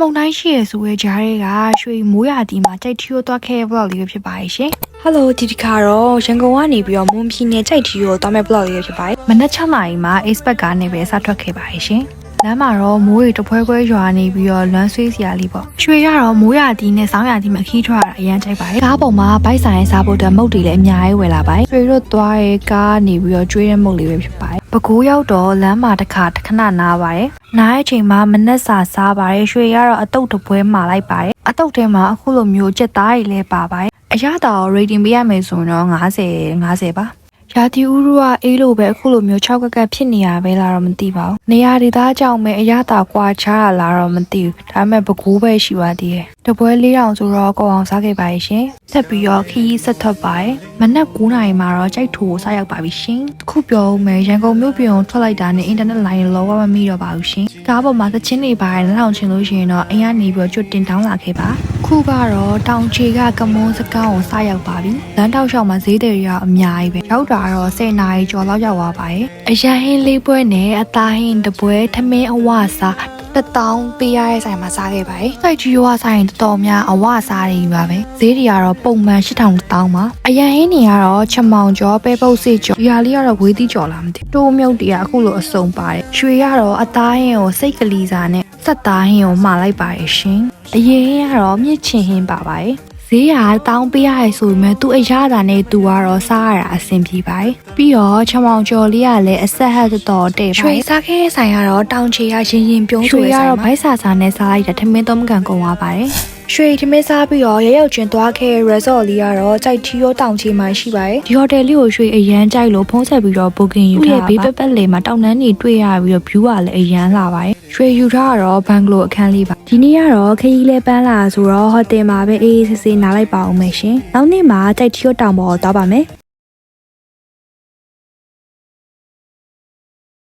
မုံတိုင်းရှိရဆိုရဲဂျားတွေကရွှေမိုးရတီမှာကြိုက်ထီကိုသွားခဲ့ဘလော့လေးပဲဖြစ်ပါရဲ့ရှင်။ Hello ဒီတစ်ခါတော့ရန်ကုန်ကနေပြီးတော့မွန်ပြည်နယ်ကြိုက်ထီကိုသွားမဲ့ဘလော့လေးပဲဖြစ်ပါရဲ့။မနက်6 နာရီမှာ expert ကနေပဲစထွက်ခဲ့ပါရဲ့ရှင်။လမ်းမှာတော့မိုးရီတဖွဲဖွဲရွာနေပြီးတော့လွမ်းဆွေးစရာလေးပေါ့။ရွှေရတော့မိုးရတီနဲ့စောင်းရတီမှာခီးထွက်ရတာအရန်ကြိုက်ပါရဲ့။ကားပေါ်မှာဘိုက်ဆိုင်စားဖို့အတွက်မုတ်တီလည်းအများကြီးဝယ်လာပါရဲ့။ရွှေတို့သွားရဲ့ကားနေပြီးတော့ကျွေးတဲ့မုတ်လေးပဲဖြစ်ပါရဲ့။ပဲခူးရောက်တော့လမ်းမှာတစ်ခါခဏနားပါရဲ့။နားရဲ့ချိန်မှာမနက်စာစားပါရဲ့။ရွှေရတော့အတုတ်တပွဲမှာလိုက်ပါရဲ့။အတုတ်ထဲမှာအခုလိုမျိုးကြက်သားတွေလည်းပါပါရဲ့။အရသာကို rating ပေးရမယ်ဆိုရင်တော့50ပါရာသီဥတုကအေးလို့ပဲအခုလိုမျိုး6ကကဖြစ်နေရပဲလားတော့မသိပါဘူးနေရာဒေသကြောင့်ပဲအရသာကွာခြားတာလားတော့မသိဘူးဒါပေမဲ့ပဲခူးပဲရှိပါသေးတယ်တပွဲ4000ဆိုတော့ကိုအောင်စားခဲ့ပါရဲ့ရှင်ဆက်ပြီးတော့ခီးဆက်ထွက်ပါရဲ့မနက်9 နာရီမှာတော့ကြိုက်ထိုးစားရောက်ပါပြီရှင်ခုပြောဦးမယ်ရန်ကုန်မြို့ပြင်ကိုထွက်လိုက်တာနဲ့အင်တာနက်လိုင်းလောကမမိတော့ပါဘူးရှင်ကားပေါ်မှာသချင်းတွေပါတယ်လက်အောင်ချင်လို့ရှိရင်တော့အိမ်ကနေပြီးတော့ကျွတ်တင်တောင်းလာခဲ့ပါခုကတော့တောင်ချေကကမွန်းစကောင်းကိုစားရောက်ပါပြီလမ်းတောက်လျှောက်မှာဈေးတွေရောအများကြီးပဲရောက်တာတော့10 နာရီကျော်လောက်ရောက်သွားပါရဲ့အရန်ဟင်းလေးပွဲနဲ့အသားဟင်းတပွဲထမင်းအဝစား1000ပေးရတဲ့ဆိုင်မှာစားခဲ့ပါရဲ့စိုက်ကြီးရွာဆိုင်တော်တော်များအဝစားတွေပါပဲဈေးတွေကတော့ပုံမှန်8000တောင်းပါအရန်ဟင်းတွေကတော့ချက်မောင်ကျော်ပဲပုတ်စစ်ကျော်ဒီဟာလေးကတော့ဝေးသီးကျော်လာမသိတိုးမြုပ်တွေကအခုလိုအစုံပါတယ်ရွှေကတော့အသားဟင်းကိုစိတ်ကလေးစားနဲ့စက်သားဟင်းကိုမှားလိုက်ပါရဲ့ရှင်အရင်ဟင်းကတော့မြစ်ချင်ဟင်းပါပါရဲ့ဈေးကတောင်းပေးရရဲ့ဆိုပေမဲ့သူအရသာနဲ့သူကတော့စားရတာအဆင်ပြေပါတယ်ပြီးတော့ချမောင်ကျော်လေးကလည်းအဆက်ဟက်တော်တဲ့ရွှေစားခဲဆိုင်ကတော့တောင်ချေရရင်ပြုံးရွှေကတော့ဗိုက်စာစာနဲ့စားလိုက်တဲ့ထမင်းသုံးကန်ကုန်သွားပါတယ်ရွှေထမင်းစားပြီးတော့ရရောက်ကျင်သွားခဲ့ resort လေးကတော့ကြိုက်ထီရောတောင်ချေမှာရှိပါတယ်ဒီ hotel လေးကိုရွှေအရန်ကြိုက်လို့ဖုံးဆက်ပြီးတော့ booking ယူထားပါဘေးပတ်လေမှာတောင်တန်းကြီးတွေ့ရပြီးတော့ view ကလည်းအရန်လာပါတယ်ရွှေယူထားတော့ဘန်ဂလိုအခန်းလေးပါဒီနေ့ကတော့ခရီးလဲပန်းလာဆိုတော့ hotel မှာပဲအေးအေးဆေးဆေးနားလိုက်ပါအောင်မယ်ရှင်နောက်နေ့မှာကြိုက်ထီရောတောင်ပေါ်သွားပါမယ်